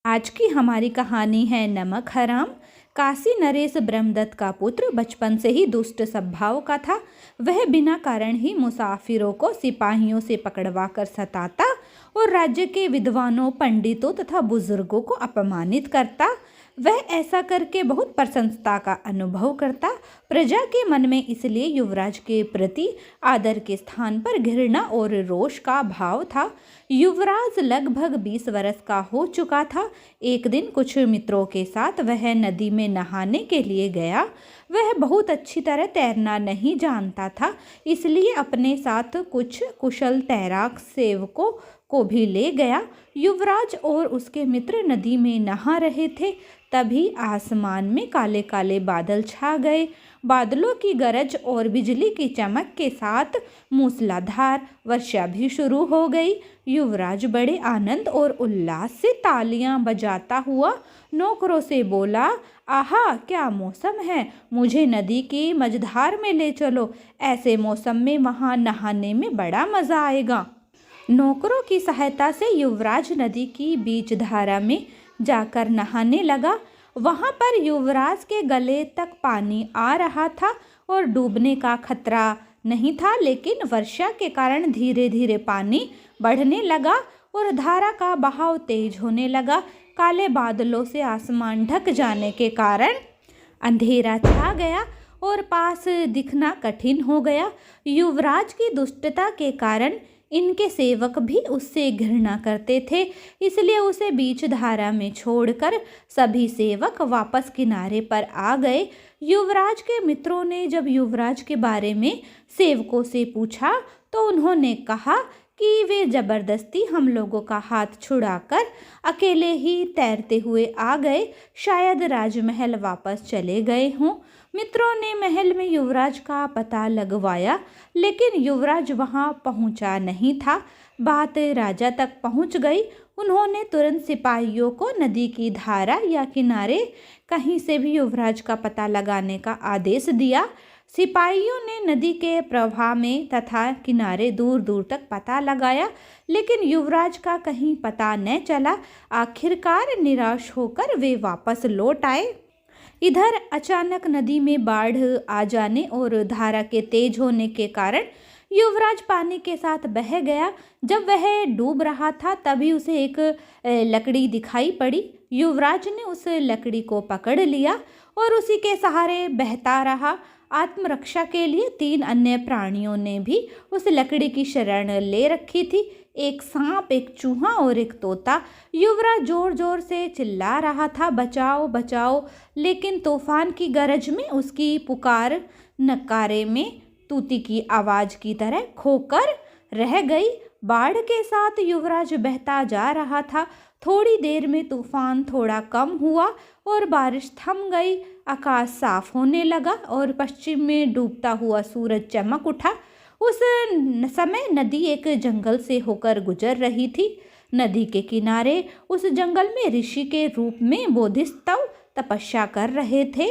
आज की हमारी कहानी है नमक हराम। काशी नरेश ब्रह्मदत्त का पुत्र बचपन से ही दुष्ट स्वभाव का था। वह बिना कारण ही मुसाफिरों को सिपाहियों से पकड़वा कर सताता और राज्य के विद्वानों, पंडितों तथा बुजुर्गों को अपमानित करता। वह ऐसा करके बहुत प्रसन्नता का अनुभव करता। प्रजा के मन में इसलिए युवराज के प्रति आदर के स्थान पर घृणा और रोष का भाव था। युवराज लगभग 20 वर्ष का हो चुका था। एक दिन कुछ मित्रों के साथ वह नदी में नहाने के लिए गया। वह बहुत अच्छी तरह तैरना नहीं जानता था, इसलिए अपने साथ कुछ कुशल तैराक सेवकों को भी ले गया। युवराज और उसके मित्र नदी में नहा रहे थे, तभी आसमान में काले काले बादल छा गए। बादलों की गरज और बिजली की चमक के साथ मूसलाधार वर्षा भी शुरू हो गई। युवराज बड़े आनंद और उल्लास से तालियां बजाता हुआ नौकरों से बोला, आहा क्या मौसम है, मुझे नदी की मझधार में ले चलो। ऐसे मौसम में वहां नहाने में बड़ा मज़ा आएगा। नौकरों की सहायता से युवराज नदी की बीच धारा में जाकर नहाने लगा। वहां पर युवराज के गले तक पानी आ रहा था और डूबने का खतरा नहीं था, लेकिन वर्षा के कारण धीरे धीरे पानी बढ़ने लगा और धारा का बहाव तेज होने लगा। काले बादलों से आसमान ढक जाने के कारण अंधेरा छा गया और पास दिखना कठिन हो गया। युवराज की दुष्टता के कारण इनके सेवक भी उससे घृणा करते थे, इसलिए उसे बीच धारा में छोड़कर सभी सेवक वापस किनारे पर आ गए। युवराज के मित्रों ने जब युवराज के बारे में सेवकों से पूछा तो उन्होंने कहा कि वे जबरदस्ती हम लोगों का हाथ छुड़ाकर अकेले ही तैरते हुए आ गए, शायद राजमहल वापस चले गए हों। मित्रों ने महल में युवराज का पता लगवाया, लेकिन युवराज वहां पहुंचा नहीं था। बात राजा तक पहुंच गई। उन्होंने तुरंत सिपाहियों को नदी की धारा या किनारे कहीं से भी युवराज का पता लगाने का आदेश दिया। सिपाहियों ने नदी के प्रवाह में तथा किनारे दूर दूर तक पता लगाया, लेकिन युवराज का कहीं पता न चला। आखिरकार निराश होकर वे वापस लौट आए। इधर अचानक नदी में बाढ़ आ जाने और धारा के तेज होने के कारण युवराज पानी के साथ बह गया। जब वह डूब रहा था तभी उसे एक लकड़ी दिखाई पड़ी। युवराज ने उस लकड़ी को पकड़ लिया और उसी के सहारे बहता रहा। आत्मरक्षा के लिए 3 अन्य प्राणियों ने भी उस लकड़ी की शरण ले रखी थी, एक सांप, एक चूहा और एक तोता। युवराज जोर जोर से चिल्ला रहा था, बचाओ बचाओ, लेकिन तूफान की गरज में उसकी पुकार नकारे में तूती की आवाज की तरह खोकर रह गई। बाढ़ के साथ युवराज बहता जा रहा था। थोड़ी देर में तूफान थोड़ा कम हुआ और बारिश थम गई। आकाश साफ होने लगा और पश्चिम में डूबता हुआ सूरज चमक उठा। उस समय नदी एक जंगल से होकर गुजर रही थी। नदी के किनारे उस जंगल में ऋषि के रूप में बोधिसत्व तपस्या कर रहे थे।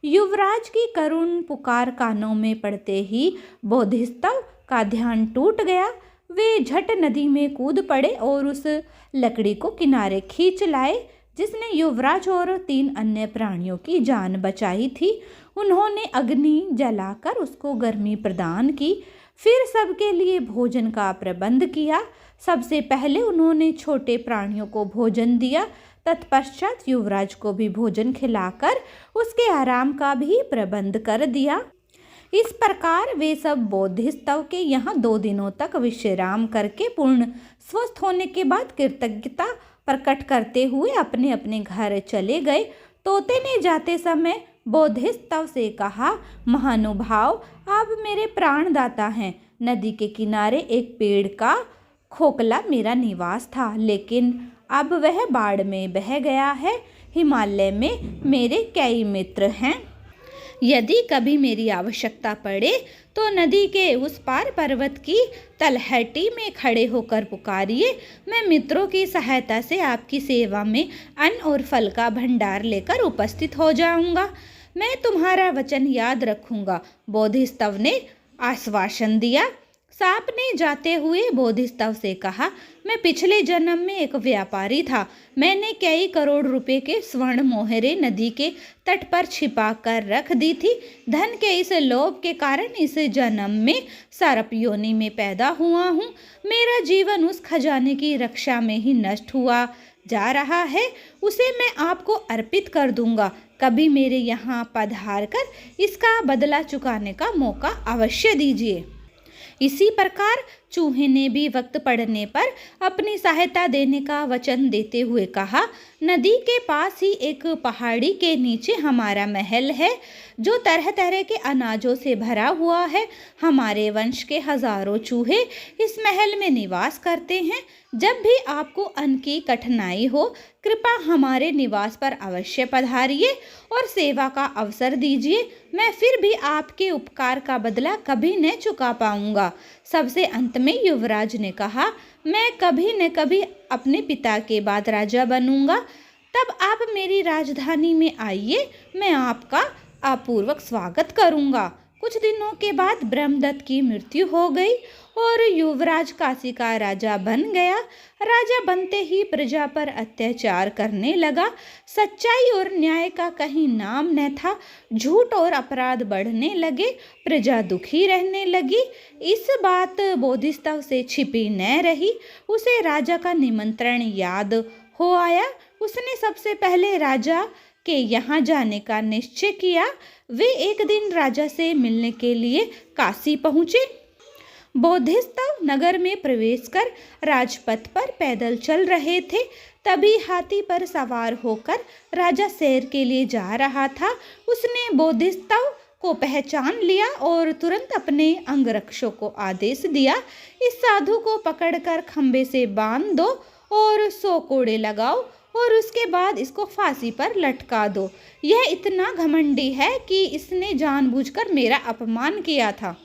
युवराज की करुण पुकार कानों में पड़ते ही बोधिसत्व का ध्यान टूट गया। वे झट नदी में कूद पड़े और उस लकड़ी को किनारे खींच लाए जिसने युवराज और 3 अन्य प्राणियों की जान बचाई थी। उन्होंने अग्नि जलाकर उसको गर्मी प्रदान की, फिर सबके लिए भोजन का प्रबंध किया। सबसे पहले उन्होंने छोटे प्राणियों को भोजन दिया, तत्पश्चात युवराज को भी भोजन खिलाकर उसके आराम का भी प्रबंध कर दिया। इस प्रकार वे सब बोधिसत्व के यहाँ 2 दिनों तक विश्राम करके पूर्ण स्वस्थ होने के बाद कृतज्ञता प्रकट करते हुए अपने अपने घर चले गए। तोते ने जाते समय बोधिसत्व से कहा, महानुभाव, आप मेरे प्राणदाता हैं। नदी के किनारे एक पेड़ का खोखला मेरा निवास था, लेकिन अब वह बाढ़ में बह गया है। हिमालय में मेरे कई मित्र हैं। यदि कभी मेरी आवश्यकता पड़े तो नदी के उस पार पर्वत की तलहटी में खड़े होकर पुकारिए। मैं मित्रों की सहायता से आपकी सेवा में अन्न और फल का भंडार लेकर उपस्थित हो जाऊंगा। मैं तुम्हारा वचन याद रखूंगा। बोधिसत्व ने आश्वासन दिया। सांप ने जाते हुए बोधिसत्व से कहा, मैं पिछले जन्म में एक व्यापारी था। मैंने कई करोड़ रुपए के स्वर्ण मोहरे नदी के तट पर छिपा कर रख दी थी। धन के इस लोभ के कारण इस जन्म में सर्प योनि में पैदा हुआ हूँ। मेरा जीवन उस खजाने की रक्षा में ही नष्ट हुआ जा रहा है। उसे मैं आपको अर्पित कर दूंगा। कभी मेरे यहाँ पधार कर इसका बदला चुकाने का मौका अवश्य दीजिए। इसी प्रकार चूहे ने भी वक्त पड़ने पर अपनी सहायता देने का वचन देते हुए कहा, नदी के पास ही एक पहाड़ी के नीचे हमारा महल है जो तरह तरह के अनाजों से भरा हुआ है। हमारे वंश के हजारों चूहे इस महल में निवास करते हैं। जब भी आपको अन्न की कठिनाई हो, कृपा हमारे निवास पर अवश्य पधारिए और सेवा का अवसर दीजिए। मैं फिर भी आपके उपकार का बदला कभी न चुका पाऊंगा। सबसे अंत में युवराज ने कहा, मैं कभी न कभी अपने पिता के बाद राजा बनूंगा। तब आप मेरी राजधानी में आइए, मैं आपका आपूर्वक स्वागत करूंगा। कुछ दिनों के बाद ब्रह्मदत्त की मृत्यु हो गई और युवराज काशी का राजा बन गया। राजा बनते ही प्रजा पर अत्याचार करने लगा। सच्चाई और न्याय का कहीं नाम न था। झूठ और अपराध बढ़ने लगे। प्रजा दुखी रहने लगी। इस बात बोधिसत्व से छिपी न रही। उसे राजा का निमंत्रण याद हो आया। उसने सबसे पहले राजा के यहाँ जाने का निश्चय किया। वे एक दिन राजा से मिलने के लिए काशी पहुँचे। बोधिसत्व नगर में प्रवेश कर राजपथ पर पैदल चल रहे थे। तभी हाथी पर सवार होकर राजा सैर के लिए जा रहा था। उसने बोधिसत्व को पहचान लिया और तुरंत अपने अंगरक्षकों को आदेश दिया, इस साधु को पकड़कर खंबे से बांध दो और 100 कोड़े लगाओ और उसके बाद इसको फांसी पर लटका दो। यह इतना घमंडी है कि इसने जानबूझकर मेरा अपमान किया था।